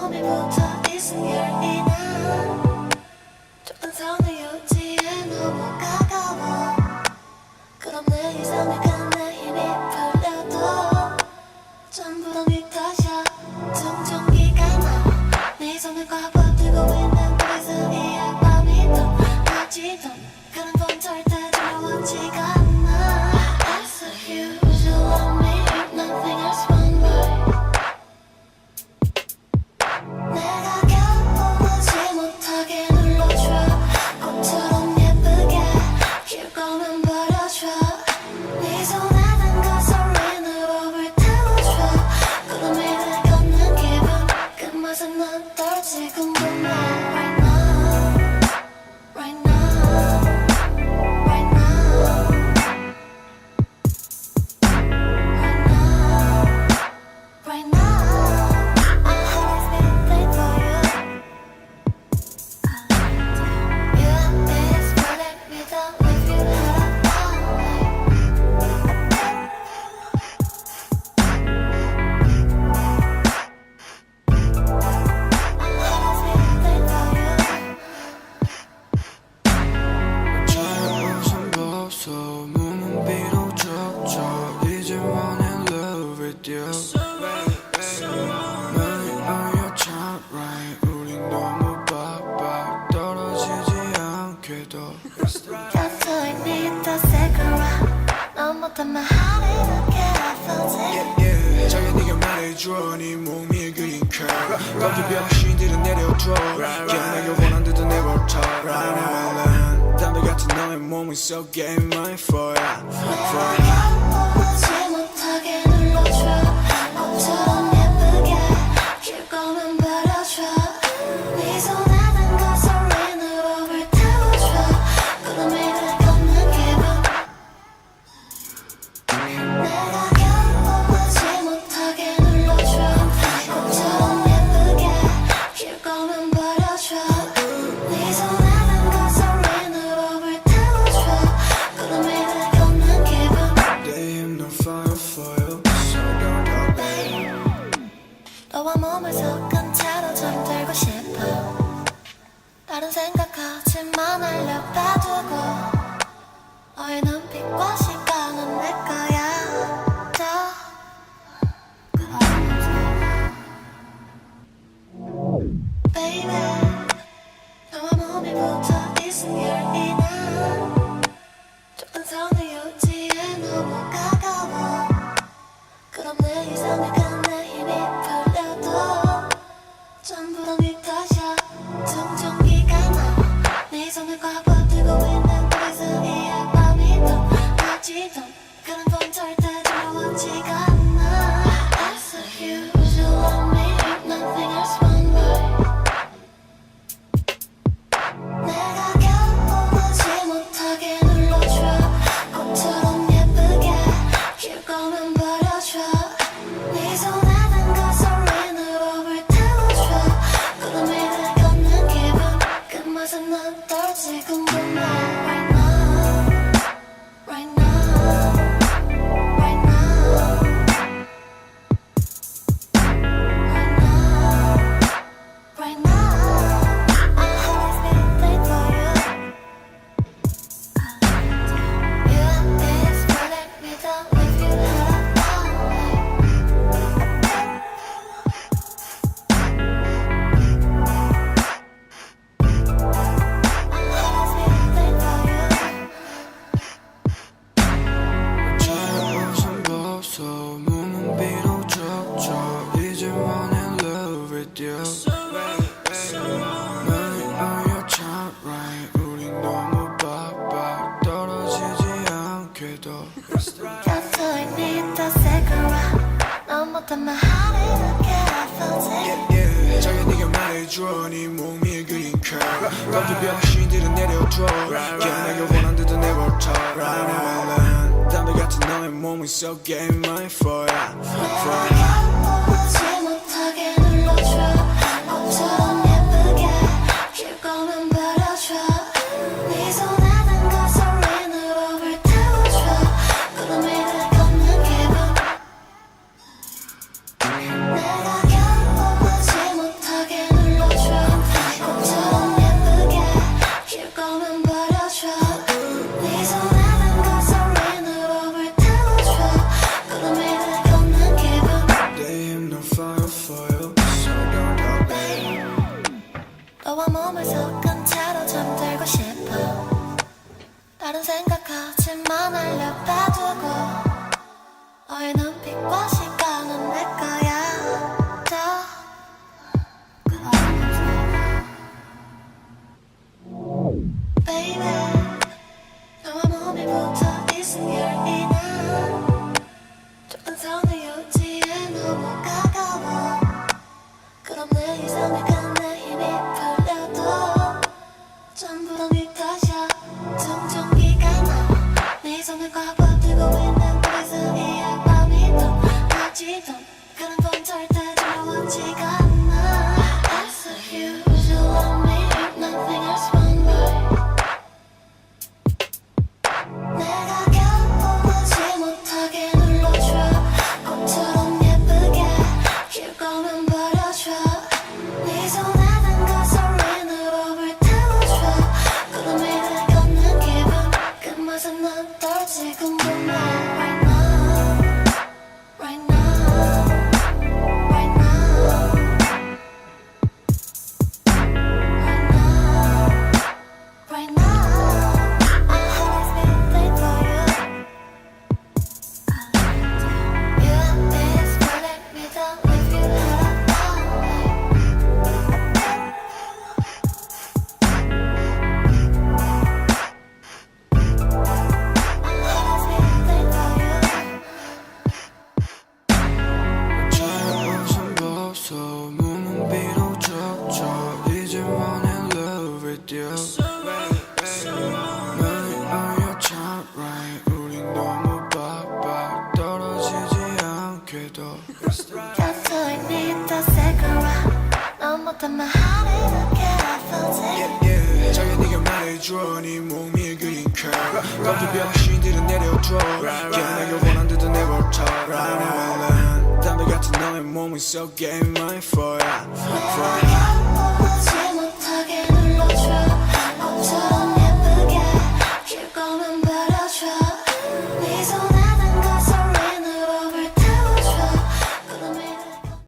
몸에 붙어 있은 열이 나 좁은 선을 유지해 너무 가까워 그럼 내 이성을 끝내 힘이 풀려도 전부 다 네 탓이야 정전기가 나 네 손을 꽉 붙들고 있는 그 사이에 밤이 더 낮이던 그런 건 절대 두려워지가 않아 As usual on me nothing else one way 내가 겨우지 못하게 눌러줘 꽃처럼 예쁘게 길 거면 버려줘 네 손에 든 그 소리는 법을 태워줘 구름 위를 걷는 기분 그 맛은 어떨지 궁금해 Right now Right now Right now Right now I always been there for you You is running me down if you had a 자연선 벗어 몸은 비로잡자 이제 one in love with you Money on your time right 우린 너무 바빠 떨어지지 않게도 곁에 있니 더 새까라 넌 못하면 how did I get felt it 자기 네가 말해줘 네 몸이 그린 curve 거기 병신들은 내려둬 나 원한 듯도 내버려 담배 같은 너의 몸은 so get mine for ya 내가 겨우지 못하게 눌러줘 꽃처럼 예쁘게 길 거면 버려줘 네 손에 든 그 소리는 법을 태워줘 구름 위를 걷는 기분 내가 겨우지 못하게 눌러줘 꽃처럼 예쁘게 길 거면 버려줘 네 손에 든 그 소리는 법을 태워줘 구름 위를 걷는 기분 They have no fire for you so don't go babe 너와 몸을 섞은 채로 잠들고 싶어 다른 생각하지만 알려봐두고 너의 눈빛과 시간은 내 거야 Baby 너와 몸이 붙어 있은 열이 나 좁은 선을 유지해 너무 가까워 그럼 내 이성을 끝내 힘이 풀려도 전부 다 네 탓이야 정전기가 나네 손을 꽉 붙들고 있는 그 사이에 밤이 더 낮이던 그런 건 절대 두려워지가 않아 As usual on me nothing else one way 내가 겨우지 못하게 눌러줘 꽃처럼 예쁘게 길 거면 버려줘 네 손에 든 그 소리는 법을 태워줘 구름 위를 걷는 기분 그 맛은 어떨지 궁금해 Right now Right now Right now Right now I always been there for you You is running me down if you had a 자연선 벗어 몸은 비로잡자 이제 one in love with you Money on your time right 우린 너무 바빠 떨어지지 않게도 곁에 있니 더 새까라 넌 못하면 how did I get felt it 자기 네가 말해줘 네 몸이 그린 curve 거기 병신들은 내려둬 나 원한 듯도 내버려 담배 같은 너의 몸은 so get mine for ya 내가 겨우지 못하게 눌러줘 꽃처럼 예쁘게 길 거면 버려줘 네 손에 든 그 소리는 법을 태워줘 구름 위를 걷는 기분 내가 겨우지 못하게 처음에 내 힘이 풀려도 전부 다 네 탓이야 정전기가 나네 손을 꽉 붙들고 있는 우리 사이에 밤이 더 가지던 그런 건 절대 두려워지가 않아 As if you love me nothing else one way 내가 견디지 못하게 눌러줘 꽃처럼 예쁘게 길 거면 버려줘 네 손에 든 가솔린으로 불태워줘 구름이 걷는 기분 그 맛은 어떨지 궁금해 Right now Right now Right now Right now I always been there for you You and me is running me down if you had a 차가운 벗어 몸은 비로졌죠 이제 I'm in love with you Money on your time right 우린 너무 바빠 떨어지지 않게도 곁에 있니 더 새거워 넌 못하면 하루 이렇게 아프지 자기 네가 말해줘 네 몸이 그린 curve 거기 병신들은 내려줘 걔는 내가 원한 듯 내버려 담배 같은 너의 몸은 so get mine for ya